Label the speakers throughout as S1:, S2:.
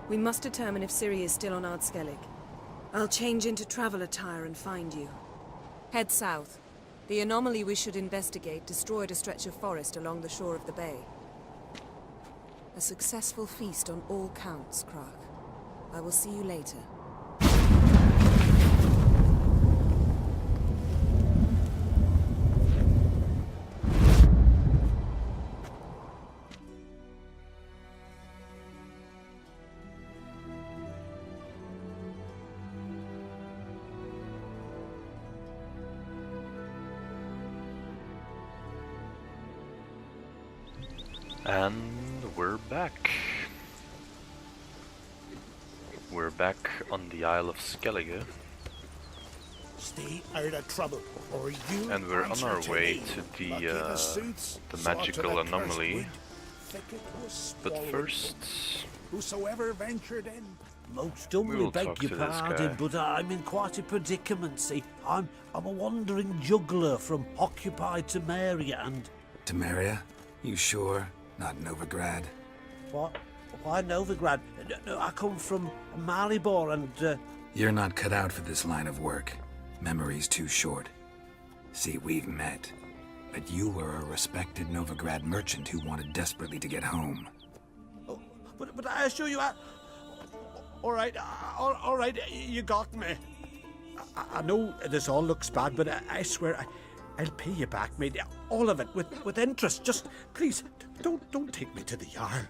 S1: We must determine if Ciri is still on Ardskellig. I'll change into travel attire and find you. Head south. The anomaly we should investigate destroyed a stretch of forest along the shore of the bay. A successful feast on all counts, Krag. I will see you later.
S2: And we're back. We're back on the Isle of Skellige.
S3: Stay out of trouble, or you
S2: and we're on our way to the magical anomaly. But first,
S3: whosoever ventured in.
S4: Most humbly beg your pardon, but I'm in quite a predicament. See, I'm a wandering juggler from occupied Temeria and...
S5: Temeria? You sure? Not Novigrad?
S4: What? Why Novigrad? No, I come from Maribor and...
S5: You're not cut out for this line of work. Memory's too short. See, we've met. But you were a respected Novigrad merchant who wanted desperately to get home.
S4: Oh, but I assure you, all right, you got me. I know this all looks bad, but I swear I'll pay you back, mate. All of it, with interest. Just, please, don't take me to the Jarl.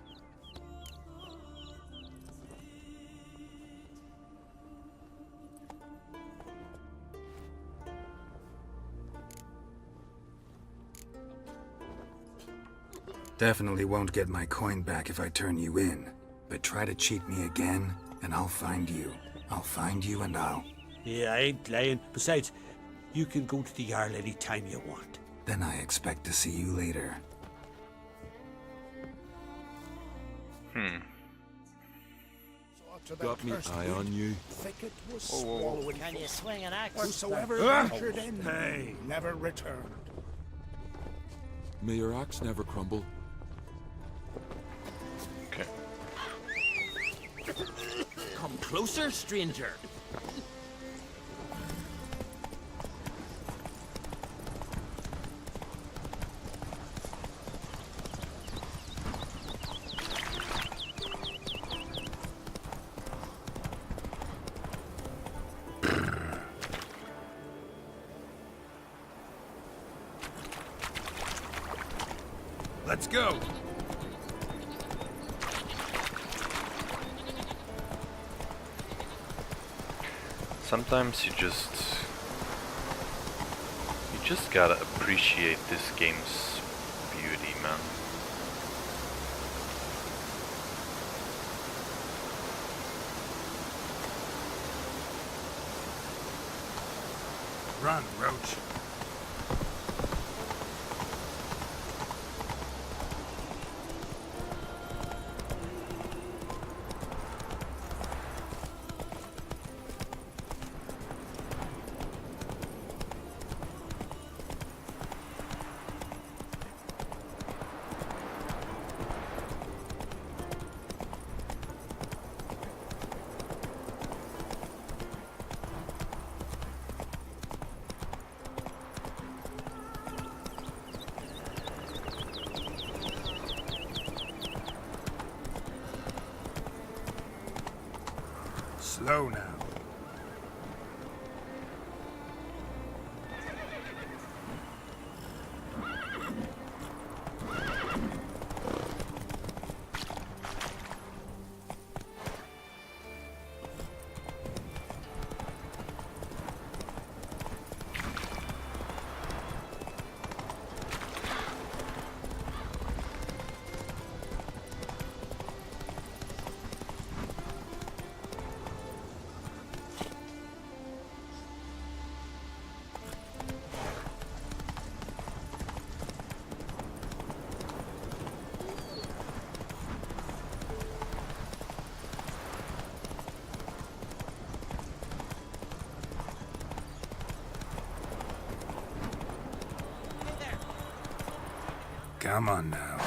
S5: Definitely won't get my coin back if I turn you in. But try to cheat me again, and I'll find you. I'll find you and I'll...
S4: Yeah, I ain't lying. Besides, you can go to the Jarl any time you want.
S5: Then I expect to see you later.
S6: Got me eye on you.
S3: Thicket was swallowing.
S7: Can you swing an axe?
S3: Whosoever ventured in, never returned.
S6: May your axe never crumble.
S2: Okay.
S7: Come closer, stranger.
S6: Let's go.
S2: Sometimes you just gotta appreciate this game's beauty, man.
S6: Run, Roach. Slow now. Come on now.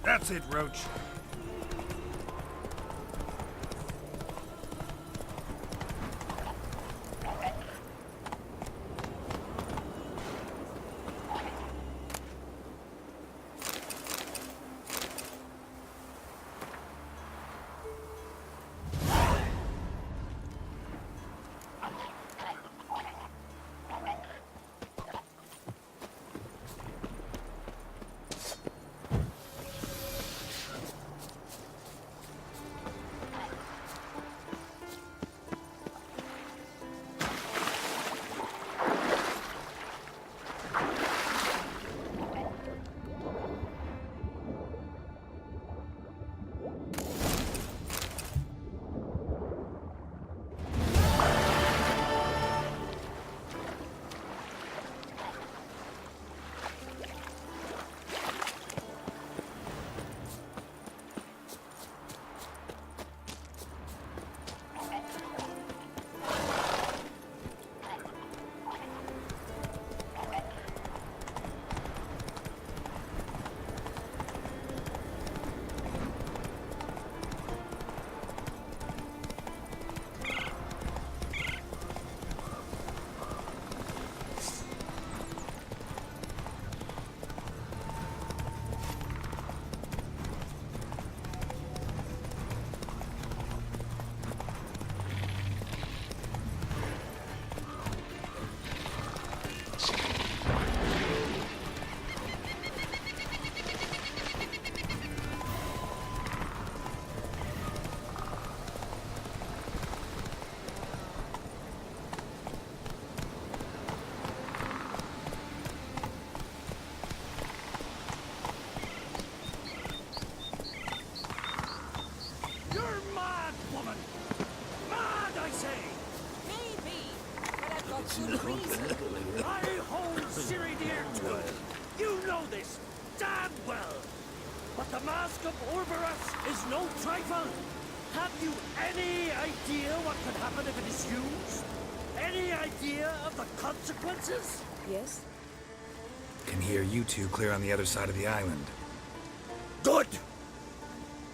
S6: That's it, Roach.
S4: woman! Mad, I say!
S1: Maybe, but I've got good reason.
S4: I hold Ciri dear too. You know this damn well. But the Mask of Orboros is no trifle. Have you any idea what could happen if it is used? Any idea of the consequences?
S1: Yes?
S5: Can hear you two clear on the other side of the island.
S4: Good!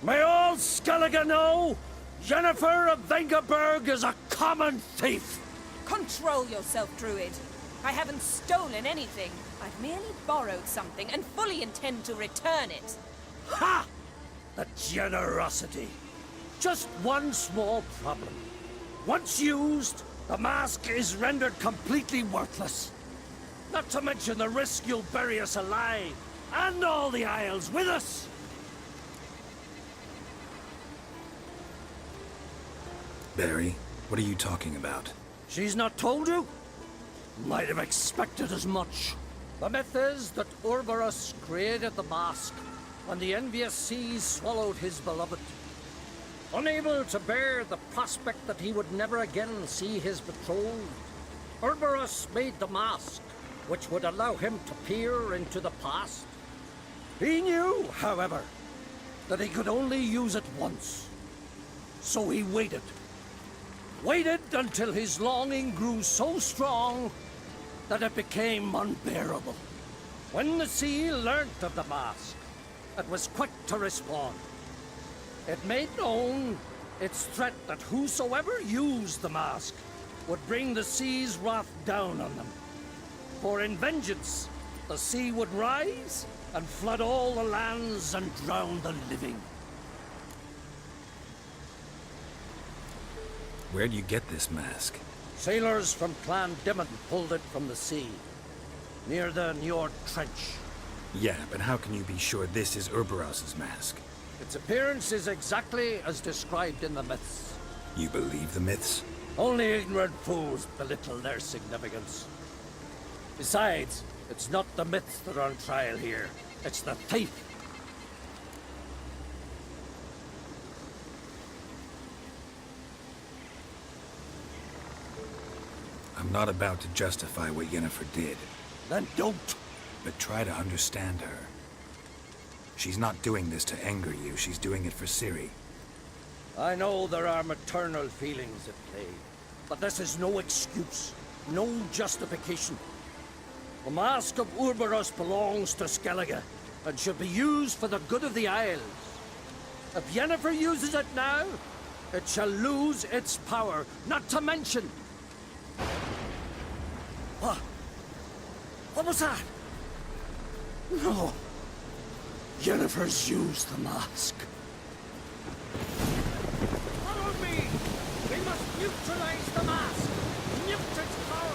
S4: May all Skellige know Jennifer of Vengerberg is a common thief!
S1: Control yourself, Druid. I haven't stolen anything. I've merely borrowed something and fully intend to return it.
S4: Ha! The generosity. Just one small problem. Once used, the mask is rendered completely worthless. Not to mention the risk you'll bury us alive, and all the Isles with us!
S5: Barry, what are you talking about?
S4: She's not told you? Might have expected as much. The myth is that Orboros created the mask when the envious seas swallowed his beloved. Unable to bear the prospect that he would never again see his betrothed, Orboros made the mask, which would allow him to peer into the past. He knew, however, that he could only use it once. So he waited. Waited until his longing grew so strong that it became unbearable. When the sea learnt of the mask, it was quick to respond. It made known its threat that whosoever used the mask would bring the sea's wrath down on them. For in vengeance, the sea would rise and flood all the lands and drown the living.
S5: Where do you get this mask?
S4: Sailors from Clan Dimon pulled it from the sea, near the Njord Trench.
S5: Yeah, but how can you be sure this is Orboros's mask?
S4: Its appearance is exactly as described in the myths.
S5: You believe the myths?
S4: Only ignorant fools belittle their significance. Besides, it's not the myths that are on trial here. It's the thief.
S5: I'm not about to justify what Yennefer did,
S4: Then don't.
S5: but try to understand her. She's not doing this to anger you, she's doing it for Ciri.
S4: I know there are maternal feelings at play, but this is no excuse, no justification. The Mask of Orboros belongs to Skellige, and should be used for the good of the Isles. If Yennefer uses it now, it shall lose its power, not to mention... What? What was that? No. Yennefer's used the mask. Follow me! We must neutralize the mask! Nuke its power!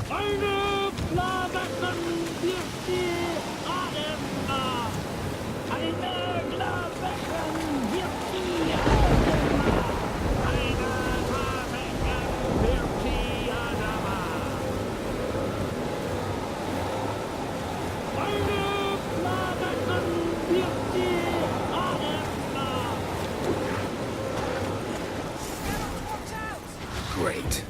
S4: Eine Klavecken wird die Ademma! Eine Klavecken wird die Ademma! Eine Klavecken wird die Ademma! Eine Klavecken wird die Ademma!
S1: Watch out!
S5: Great.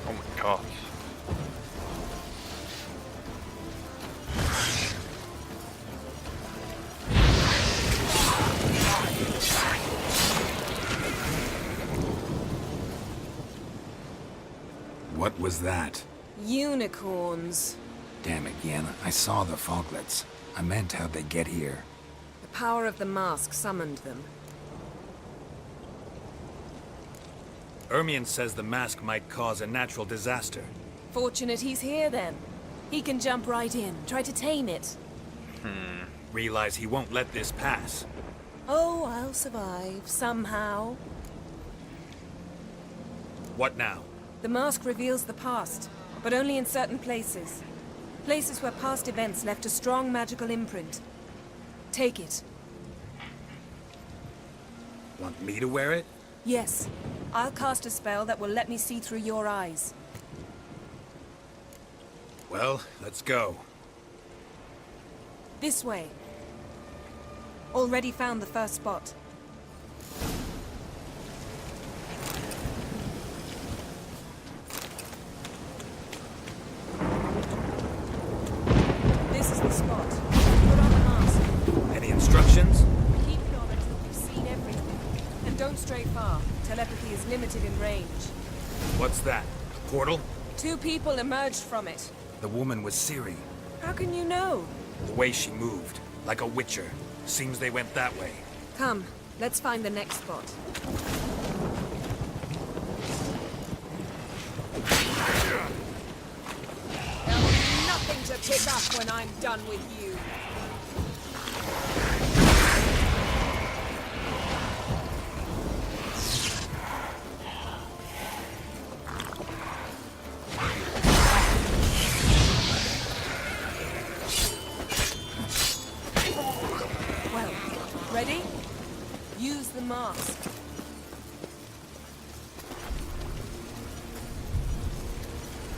S2: Oh my god.
S5: What was that?
S1: Unicorns.
S5: Damn it, Yen, I saw the foglets. I meant how'd they get here.
S1: The power of the mask summoned them.
S5: Ermion says the mask might cause a natural disaster.
S1: Fortunate he's here then. He can jump right in, try to tame it.
S5: Realize he won't let this pass.
S1: Oh, I'll survive, somehow.
S6: What now?
S1: The mask reveals the past, but only in certain places. Places where past events left a strong magical imprint. Take it.
S5: Want me to wear it?
S1: Yes. I'll cast a spell that will let me see through your eyes.
S5: Well, let's go.
S1: This way. Already found the first spot. This is the spot. Put on the mask.
S5: Any instructions?
S1: Keep it on until you've seen everything. And don't stray far. Telepathy is limited in range.
S5: What's that? A portal?
S1: 2 people emerged from it.
S5: The woman was Ciri.
S1: How can you know?
S5: The way she moved, like a witcher. Seems they went that way.
S1: Come, let's find the next spot. There'll be nothing to pick up when I'm done with you. Well, ready? Use the mask.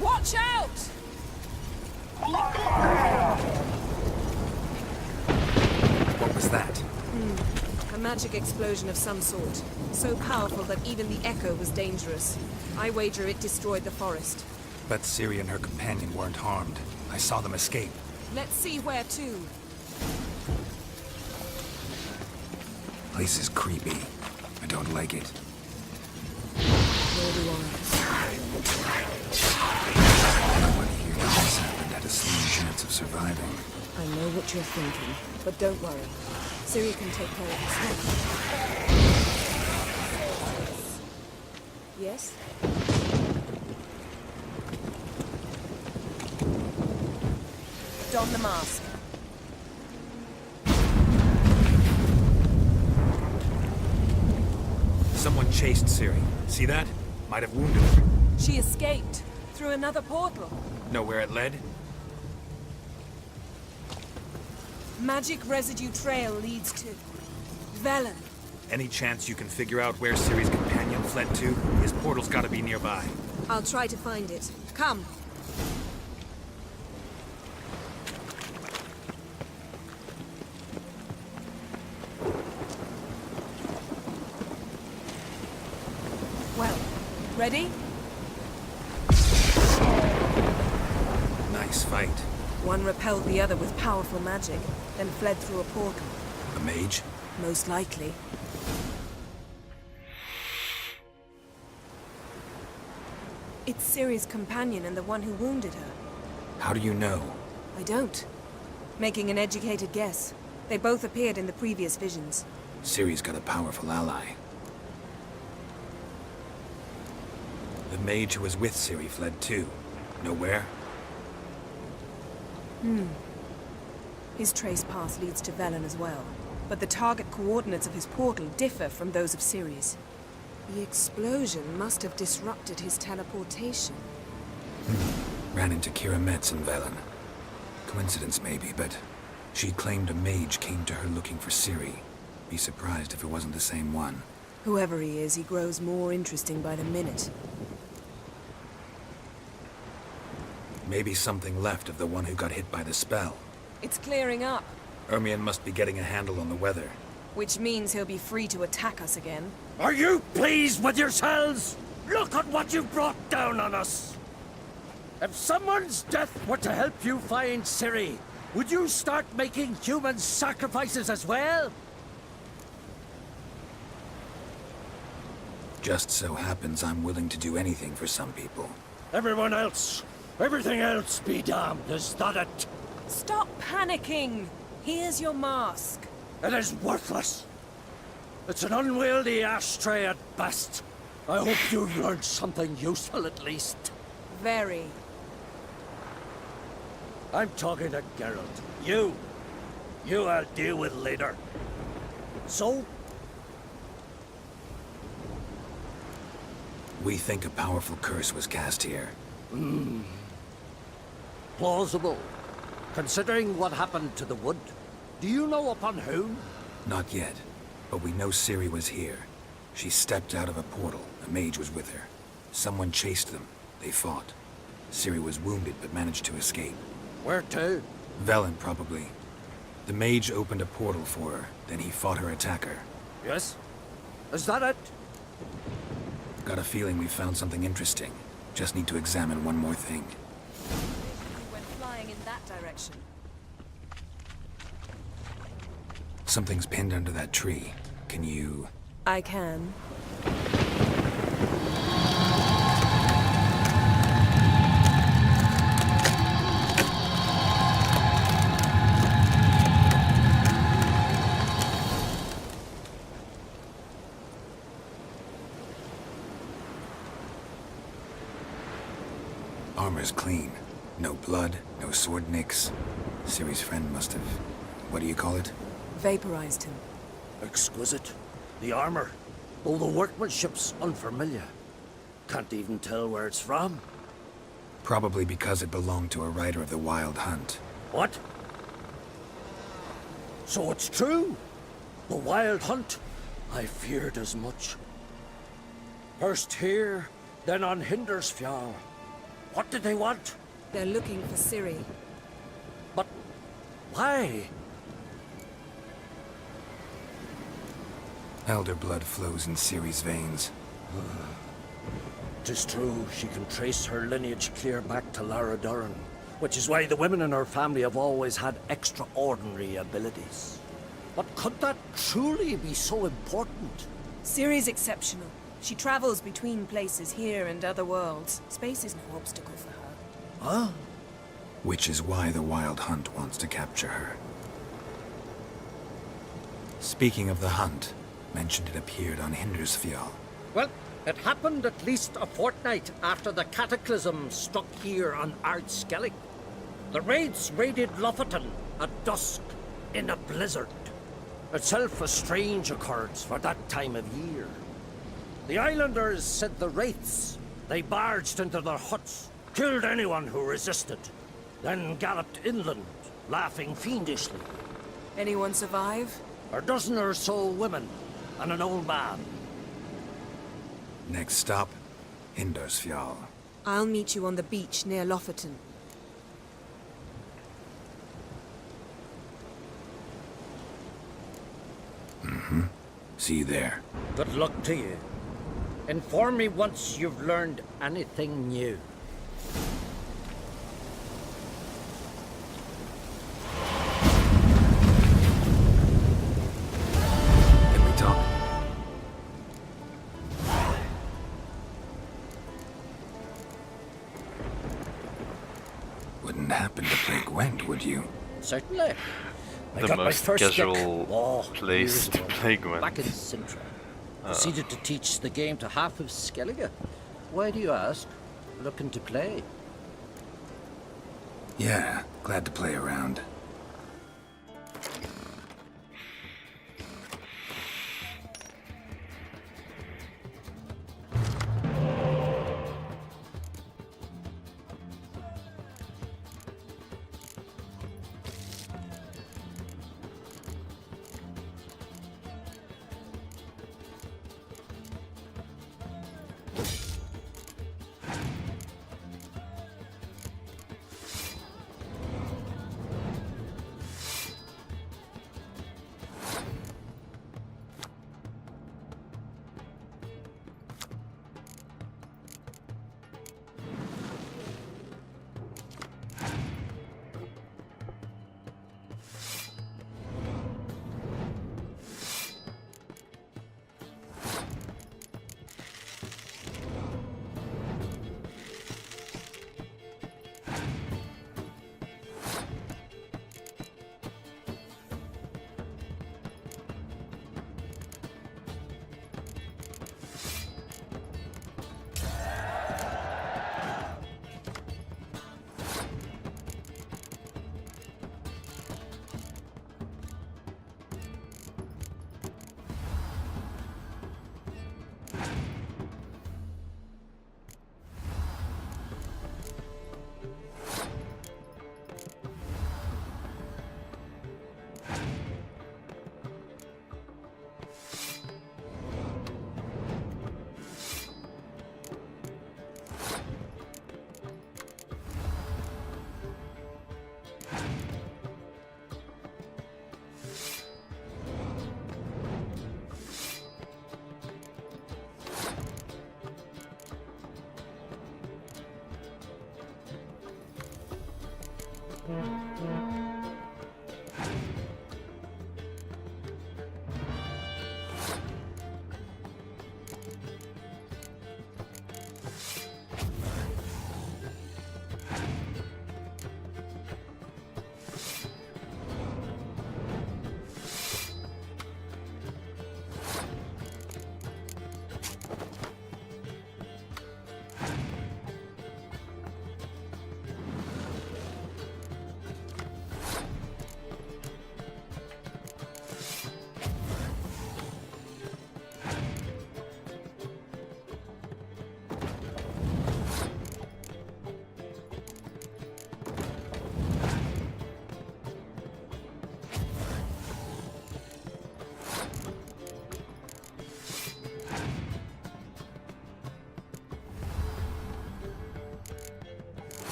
S1: Watch out!
S5: What was that?
S1: A magic explosion of some sort. So powerful that even the echo was dangerous. I wager it destroyed the forest.
S5: But Ciri and her companion weren't harmed. I saw them escape.
S1: Let's see where to.
S5: Place is creepy. I don't like it.
S1: Nor do I.
S5: Nobody here knows this happened had a slim chance of surviving.
S1: I know what you're thinking, but don't worry. Ciri can take care of herself. Yes? Don the mask.
S5: Someone chased Ciri. See that? Might have wounded her.
S1: She escaped through another portal.
S5: Know where it led?
S1: Magic residue trail leads to Velen.
S5: Any chance you can figure out where Ciri's companion fled to? His portal's gotta be nearby.
S1: I'll try to find it. Come. Well, ready?
S5: Nice fight.
S1: One repelled the other with powerful magic, then fled through a portal.
S5: A mage?
S1: Most likely. It's Ciri's companion and the one who wounded her.
S5: How do you know?
S1: I don't. Making an educated guess. They both appeared in the previous visions.
S5: Ciri's got a powerful ally. The mage who was with Ciri fled too. Know where?
S1: His trace path leads to Velen as well. But the target coordinates of his portal differ from those of Ciri's. The explosion must have disrupted his teleportation.
S5: Ran into Kira Metz in Velen. Coincidence maybe, but she claimed a mage came to her looking for Ciri. Be surprised if it wasn't the same one.
S1: Whoever he is, he grows more interesting by the minute.
S5: Maybe something left of the one who got hit by the spell.
S1: It's clearing up,
S5: Ermion must be getting a handle on the weather.
S1: which means he'll be free to attack us again.
S3: Are you pleased with yourselves? Look at what you've brought down on us! If someone's death were to help you find Ciri, would you start making human sacrifices as well?
S5: Just so happens I'm willing to do anything for some people.
S3: Everyone else, everything else be damned, is that it?
S1: Stop panicking! Here's your mask.
S3: It is worthless. It's an unwieldy ashtray at best. I hope you've learned something useful at least.
S1: Very.
S3: I'm talking to Geralt. You I'll deal with later. So?
S5: We think a powerful curse was cast here.
S3: Plausible. Considering what happened to the wood, do you know upon whom?
S5: Not yet, but we know Ciri was here. She stepped out of a portal. A mage was with her. Someone chased them. They fought. Ciri was wounded but managed to escape.
S3: Where to?
S5: Velen, probably. The mage opened a portal for her, then he fought her attacker.
S3: Yes? Is that it?
S5: Got a feeling we found something interesting. Just need to examine one more thing.
S1: We went flying in that direction.
S5: Something's pinned under that tree. Can you...
S1: I can.
S5: Armor's clean. No blood, no sword nicks. Ciri's friend must have... what do you call it?
S1: Vaporized him.
S3: Exquisite. The armor. Though the workmanship's unfamiliar. Can't even tell where it's from.
S5: Probably because it belonged to a rider of the Wild Hunt.
S3: What? So it's true? The Wild Hunt? I feared as much. First here, then on Hindersfjall. What did they want?
S1: They're looking for Ciri.
S3: But why?
S5: Elder blood flows in Ciri's veins.
S3: 'Tis true, she can trace her lineage clear back to Lara Duran, which is why the women in her family have always had extraordinary abilities. But could that truly be so important?
S1: Ciri's exceptional. She travels between places here and other worlds. Space is no obstacle for her.
S3: Huh?
S5: Which is why the Wild Hunt wants to capture her. Speaking of the hunt, mentioned it appeared on Hindersfjall.
S3: Well, it happened at least a fortnight after the cataclysm struck here on RoyalScumbag. The raids raided Lofoten at dusk in a blizzard. Itself a strange occurrence for that time of year. The islanders said the wraiths. They barged into their huts, killed anyone who resisted, then galloped inland, laughing fiendishly.
S1: Anyone survive?
S3: A dozen or so women and an old man.
S5: Next stop, Hindersfjall.
S1: I'll meet you on the beach near Lofoten.
S5: See you there.
S3: Good luck to you. Inform me once you've learned anything new.
S5: Can we talk? Wouldn't happen to play Gwent, would you?
S3: Certainly. I
S2: The
S3: got my
S2: most
S3: first
S2: casual
S3: years
S2: place to
S3: ago,
S2: play Gwent.
S3: back in Sintra. Proceeded to teach the game to half of Skellige. Why do you ask? Looking to play?
S5: Yeah, glad to play around.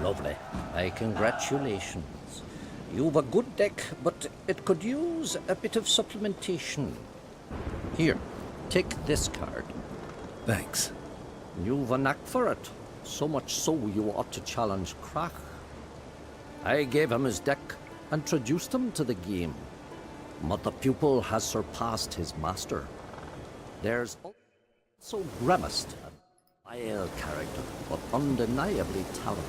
S3: Lovely. My congratulations. You've a good deck, but it could use a bit of supplementation. Here, take this card.
S5: Thanks.
S3: You've a knack for it. So much so you ought to challenge Krach. I gave him his deck, introduced him to the game. But the pupil has surpassed his master. There's also Gramist, a vile character, but undeniably talented.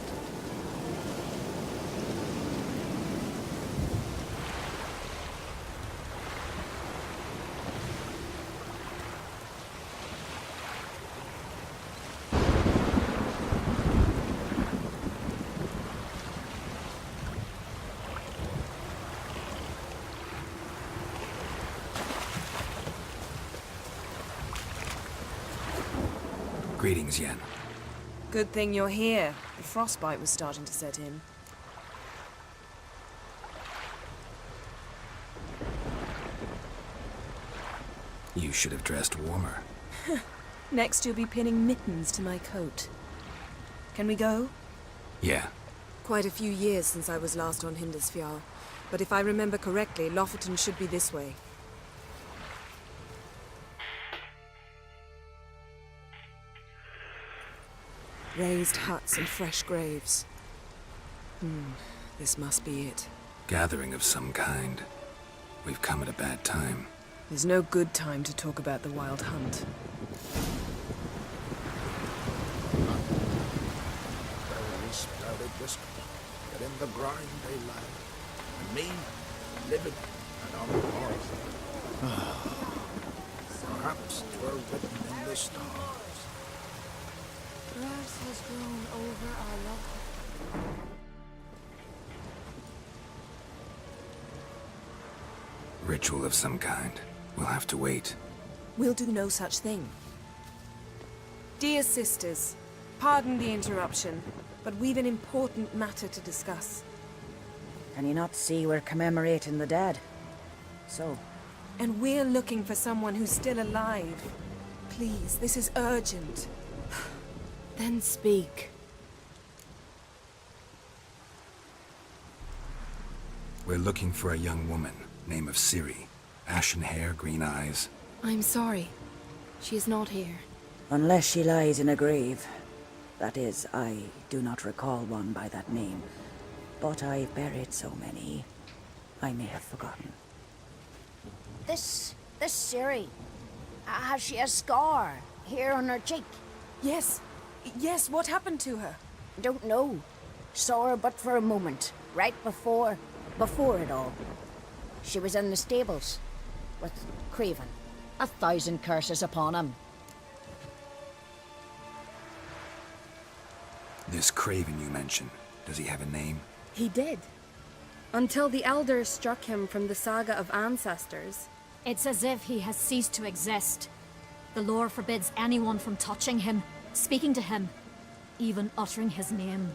S5: Greetings, Yen.
S1: Good thing you're here. The frostbite was starting to set in.
S5: You should have dressed warmer.
S1: Next you'll be pinning mittens to my coat. Can we go?
S5: Yeah.
S1: Quite a few years since I was last on Hindisfjall, but if I remember correctly, Lofoten should be this way. Raised huts and fresh graves. This must be it.
S5: Gathering of some kind. We've come at a bad time.
S1: There's no good time to talk about the Wild Hunt.
S8: Get in the grind they lie. And me, living and on the north. Perhaps 'twere written in the stars.
S1: Grass has grown over our love.
S5: Ritual of some kind. We'll have to wait.
S1: We'll do no such thing. Dear sisters, pardon the interruption, but we've an important matter to discuss.
S9: Can you not see we're commemorating the dead? So?
S1: And we're looking for someone who's still alive. Please, this is urgent. Then speak.
S5: We're looking for a young woman, name of Ciri. Ashen hair, green eyes.
S10: I'm sorry. She is not here.
S9: Unless she lies in a grave. That is, I do not recall one by that name. But I've buried so many, I may have forgotten.
S11: This Ciri, has she a scar here on her cheek?
S1: Yes, what happened to her?
S11: Don't know. Saw her but for a moment, right before it all. She was in the stables with Craven. 1,000 curses upon him.
S5: This Craven you mentioned, does he have a name?
S10: He did. Until the elders struck him from the saga of ancestors.
S12: It's as if he has ceased to exist. The lore forbids anyone from touching him, speaking to him, even uttering his name.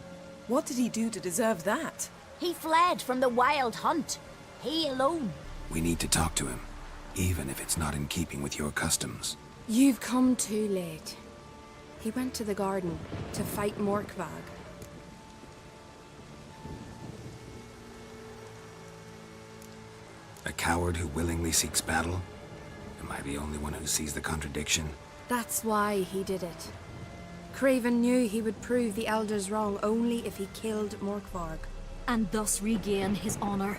S1: What did he do to deserve that?
S11: He fled from the Wild Hunt. He alone.
S5: We need to talk to him, even if it's not in keeping with your customs.
S10: You've come too late. He went to the garden to fight Morkvag.
S5: A coward who willingly seeks battle? Am I the only one who sees the contradiction?
S10: That's why he did it. Craven knew he would prove the elders wrong only if he killed Morkvarg.
S12: And thus regain his honor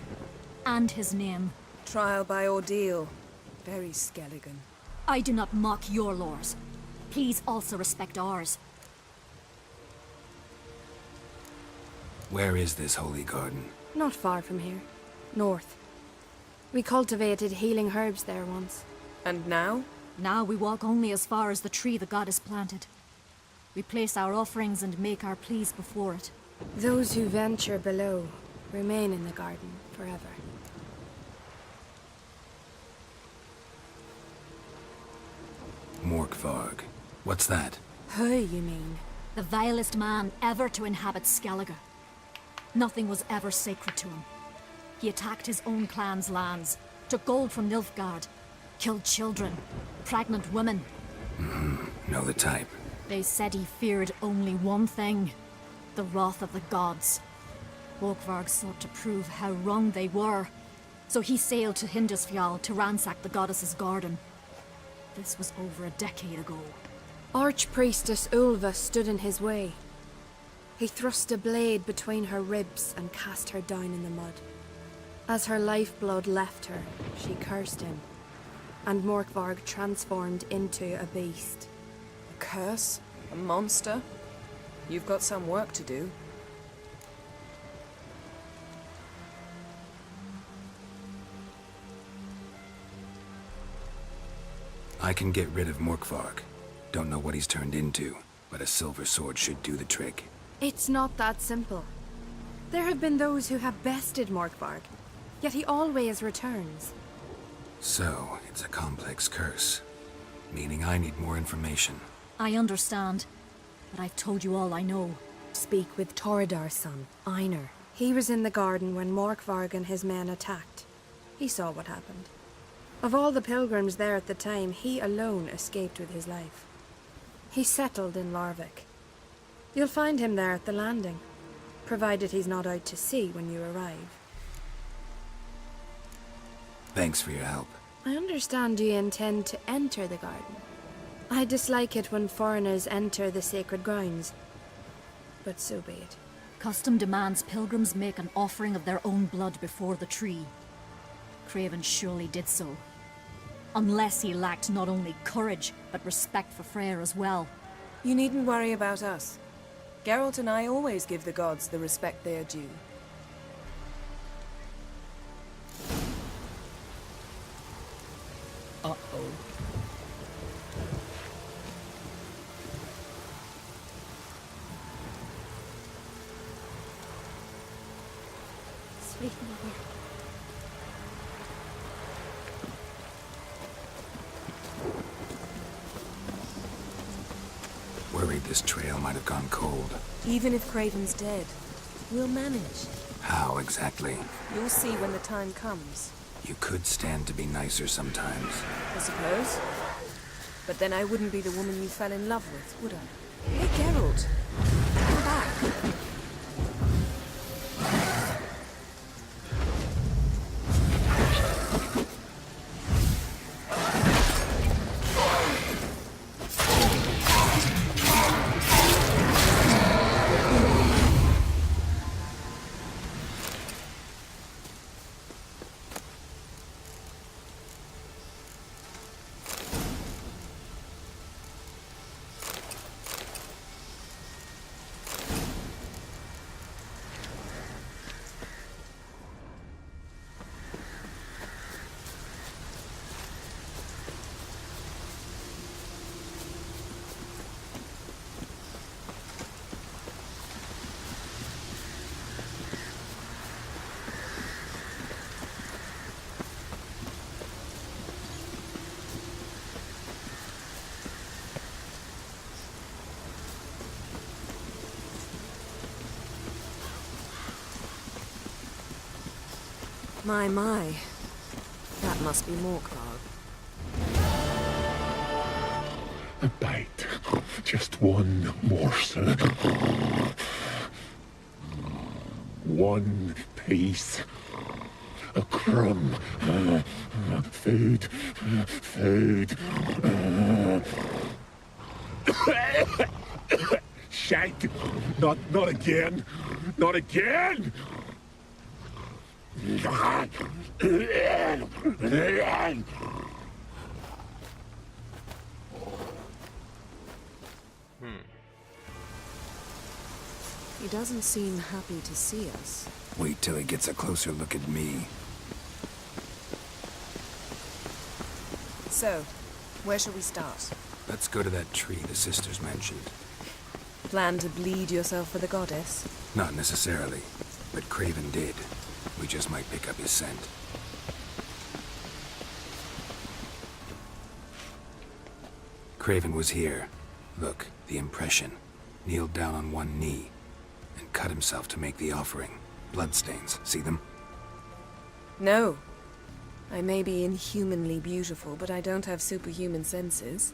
S12: and his name.
S1: Trial by ordeal. Very Skelligan.
S12: I do not mock your laws. Please also respect ours.
S5: Where is this holy garden?
S10: Not far from here. North. We cultivated healing herbs there once.
S1: And now?
S12: Now we walk only as far as the tree the goddess planted. We place our offerings and make our pleas before it.
S10: Those who venture below remain in the garden forever.
S5: Morkvarg. What's that?
S10: Who, you mean?
S12: The vilest man ever to inhabit Skellige. Nothing was ever sacred to him. He attacked his own clan's lands, took gold from Nilfgaard, killed children, pregnant women.
S5: Know the type.
S12: They said he feared only one thing, the wrath of the gods. Morkvarg sought to prove how wrong they were, so he sailed to Hindisfjall to ransack the goddess's garden. This was over a decade ago.
S10: Archpriestess Ulva stood in his way. He thrust a blade between her ribs and cast her down in the mud. As her lifeblood left her, she cursed him, and Morkvarg transformed into a beast.
S1: A curse? A monster? You've got some work to do.
S5: I can get rid of Morkvarg. Don't know what he's turned into, but a silver sword should do the trick.
S10: It's not that simple. There have been those who have bested Morkvarg, yet he always returns.
S5: So, it's a complex curse, meaning I need more information.
S12: I understand, but I've told you all I know.
S10: Speak with Torridar's son, Einar. He was in the garden when Morkvarg and his men attacked. He saw what happened. Of all the pilgrims there at the time, he alone escaped with his life. He settled in Larvik. You'll find him there at the landing, provided he's not out to sea when you arrive.
S5: Thanks for your help.
S10: I understand you intend to enter the garden. I dislike it when foreigners enter the sacred grounds, but so be it.
S12: Custom demands pilgrims make an offering of their own blood before the tree. Craven surely did so. Unless he lacked not only courage, but respect for Freyr as well.
S1: You needn't worry about us. Geralt and I always give the gods the respect they are due.
S7: Uh-oh.
S12: Sweet mother.
S5: Worried this trail might have gone cold.
S1: Even if Craven's dead, we'll manage.
S5: How exactly?
S1: You'll see when the time comes.
S5: You could stand to be nicer sometimes.
S1: I suppose. But then I wouldn't be the woman you fell in love with, would I? Hey, Geralt. Come back. My. That must be Morkvarg.
S13: A bite. Just one morsel. One piece. A crumb. Food. Food. Shank. Not again. Not again.
S1: He doesn't seem happy to see us.
S5: Wait till he gets a closer look at me.
S1: So, where shall we start?
S5: Let's go to that tree the sisters mentioned.
S1: Plan to bleed yourself for the goddess?
S5: Not necessarily, but Craven did. We just might pick up his scent. Craven was here. Look, the impression. Kneeled down on one knee and cut himself to make the offering. Bloodstains, see them?
S1: No. I may be inhumanly beautiful, but I don't have superhuman senses.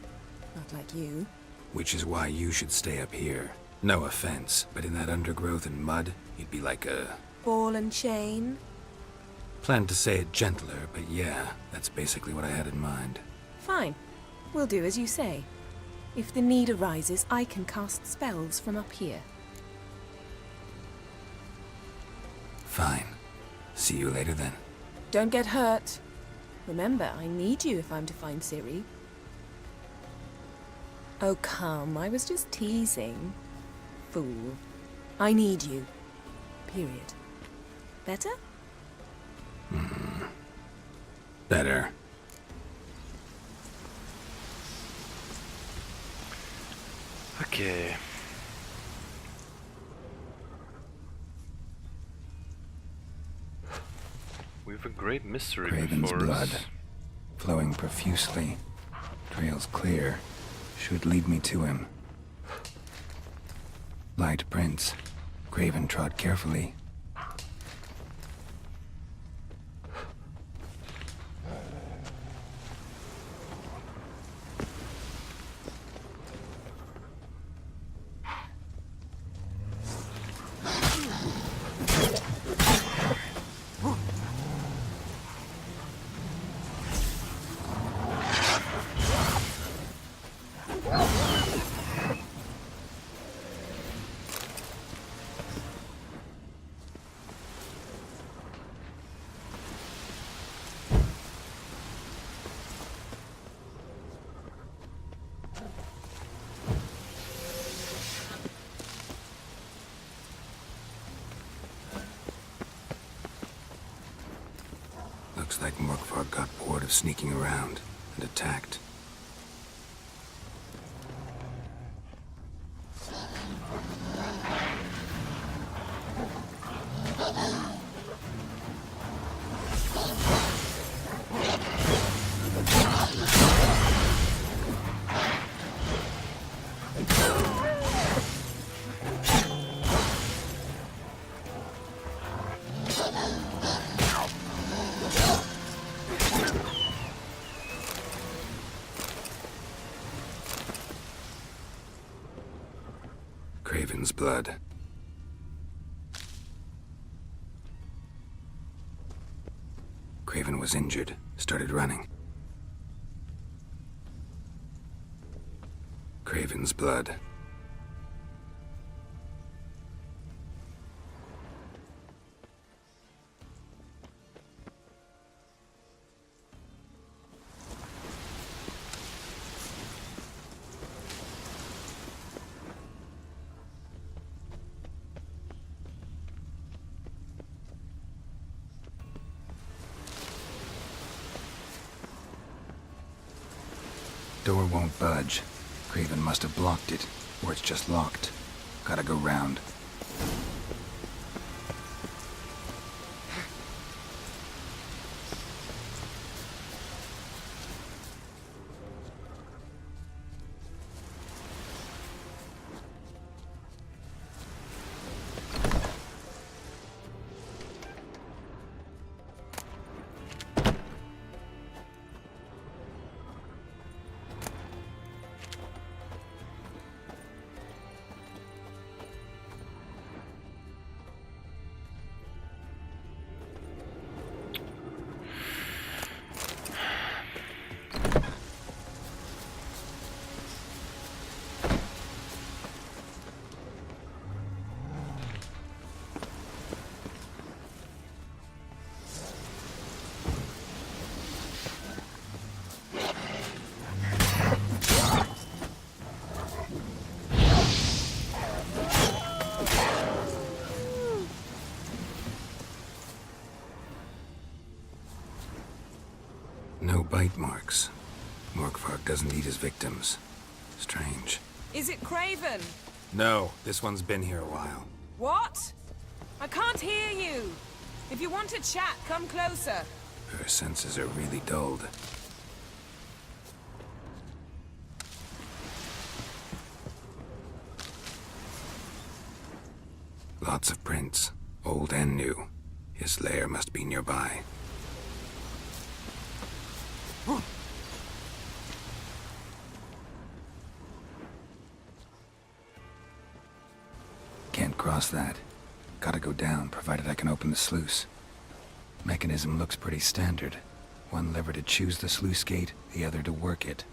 S1: Not like you.
S5: Which is why you should stay up here. No offense, but in that undergrowth and mud, you'd be like a...
S1: Ball and chain?
S5: Planned to say it gentler, but yeah, that's basically what I had in mind.
S1: Fine. We'll do as you say. If the need arises, I can cast spells from up here.
S5: Fine. See you later then.
S1: Don't get hurt. Remember, I need you if I'm to find Ciri. Oh, come. I was just teasing. Fool. I need you. Period. Better?
S5: Better.
S2: Okay. We have a great mystery
S5: Craven's
S2: before
S5: blood,
S2: us.
S5: flowing profusely. Trails clear. Should lead me to him. Light prints. Craven trod carefully. Looks like Morkvarg got bored of sneaking around and attacked. Craven's blood. Craven was injured, started running. Craven's blood. Door won't budge. Craven must have blocked it, or it's just locked. Gotta go round. bite marks. Morkvarg doesn't eat his victims. Strange.
S1: Is it Craven?
S5: No, this one's been here a while.
S1: What? I can't hear you. If you want to chat, come closer.
S5: Her senses are really dulled. Lots of prints, old and new. His lair must be nearby. Can't cross that. Gotta go down, provided I can open the sluice. Mechanism looks pretty standard. One lever to choose the sluice gate, the other to work it.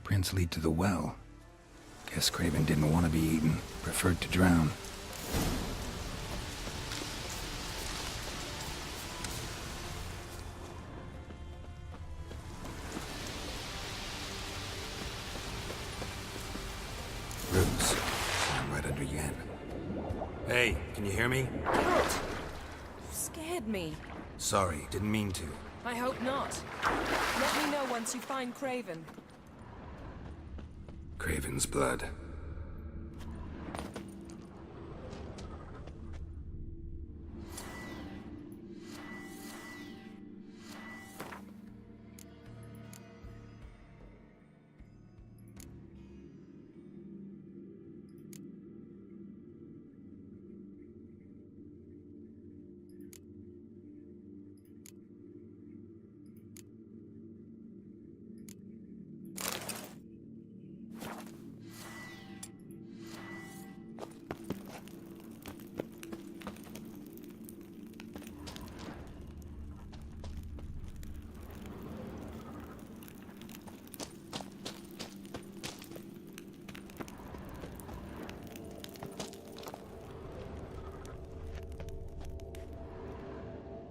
S5: Prints lead to the well. Guess Craven didn't want to be eaten, preferred to drown. Roots. I'm right under Yen. Hey, can you hear me?
S1: Geralt, you scared me.
S5: Sorry, didn't mean to.
S1: I hope not. Let me know once you find Craven.
S5: Craven's blood.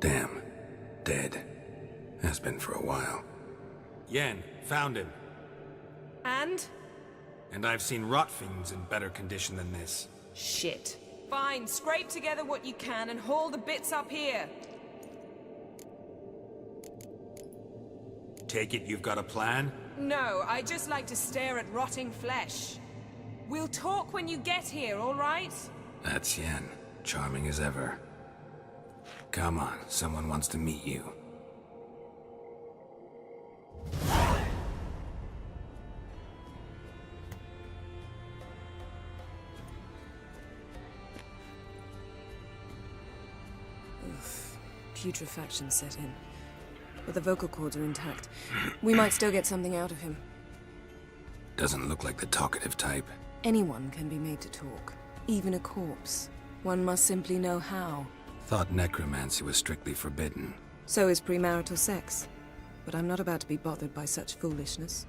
S5: Damn. Dead. Has been for a while.
S3: Yen, found him.
S1: And?
S5: And I've seen rot fiends in better condition than this.
S1: Shit. Fine, scrape together what you can and haul the bits up here.
S5: Take it you've got a plan?
S1: No, I just like to stare at rotting flesh. We'll talk when you get here, all right?
S5: That's Yen. Charming as ever. Come on, someone wants to meet you.
S1: Oof. Putrefaction set in. But the vocal cords are intact. We might still get something out of him.
S5: Doesn't look like the talkative type.
S1: Anyone can be made to talk. Even a corpse. One must simply know how.
S5: Thought necromancy was strictly forbidden.
S1: So is premarital sex. But I'm not about to be bothered by such foolishness.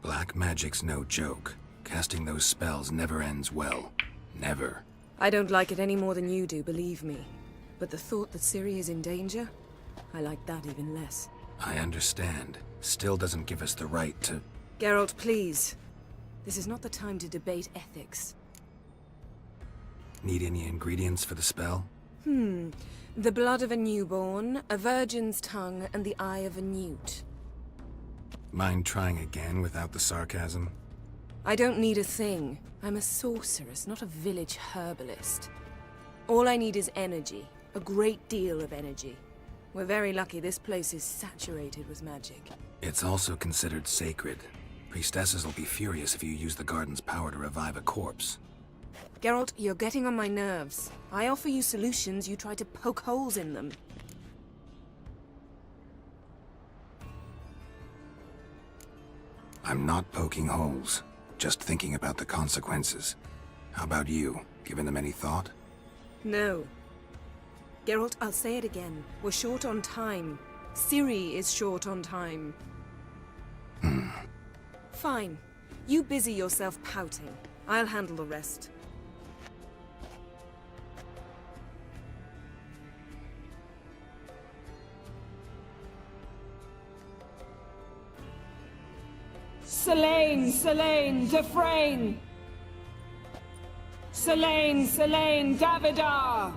S5: Black magic's no joke. Casting those spells never ends well. Never.
S1: I don't like it any more than you do, believe me. But the thought that Ciri is in danger? I like that even less.
S5: I understand. Still doesn't give us the right to...
S1: Geralt, please. This is not the time to debate ethics.
S5: Need any ingredients for the spell?
S1: The blood of a newborn, a virgin's tongue, and the eye of a newt.
S5: Mind trying again without the sarcasm?
S1: I don't need a thing. I'm a sorceress, not a village herbalist. All I need is energy. A great deal of energy. We're very lucky this place is saturated with magic.
S5: It's also considered sacred. Priestesses will be furious if you use the garden's power to revive a corpse.
S1: Geralt, you're getting on my nerves. I offer you solutions, you try to poke holes in them.
S5: I'm not poking holes. Just thinking about the consequences. How about you? Given them any thought?
S1: No. Geralt, I'll say it again. We're short on time. Ciri is short on time. Fine. You busy yourself pouting. I'll handle the rest. Selene, Defrain! Selene, Davidar!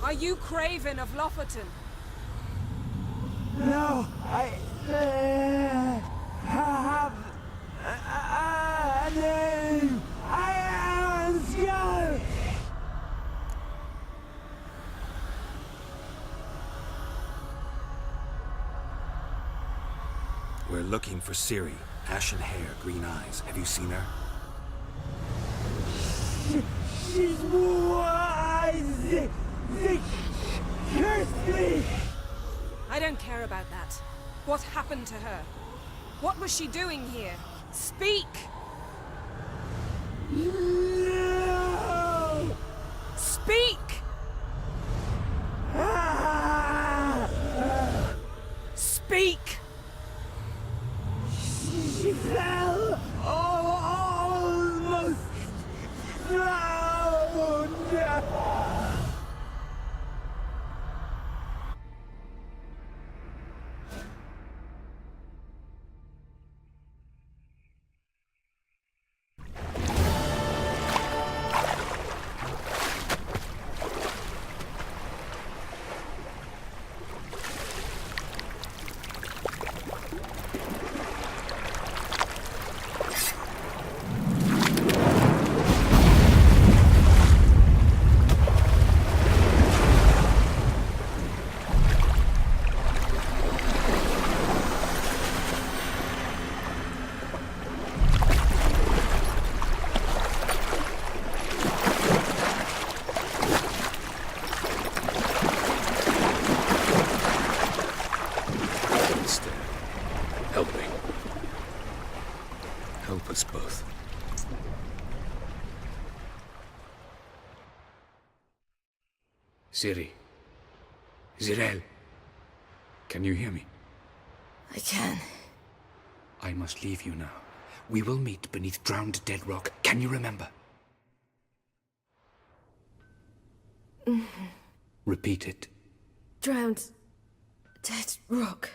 S1: Are you Craven of Lofoten?
S3: No, I have a name. I am Skull.
S5: We're looking for Ciri. Ashen hair, green eyes. Have you seen her?
S3: She's wise. Curse me!
S1: I don't care about that. What happened to her? What was she doing here? Speak!
S3: No!
S1: Speak! Speak!
S3: She fell almost drowned.
S5: Ciri. Zirel. Can you hear me?
S10: I can.
S5: I must leave you now. We will meet beneath drowned dead rock. Can you remember? Repeat it.
S10: Drowned. Dead rock.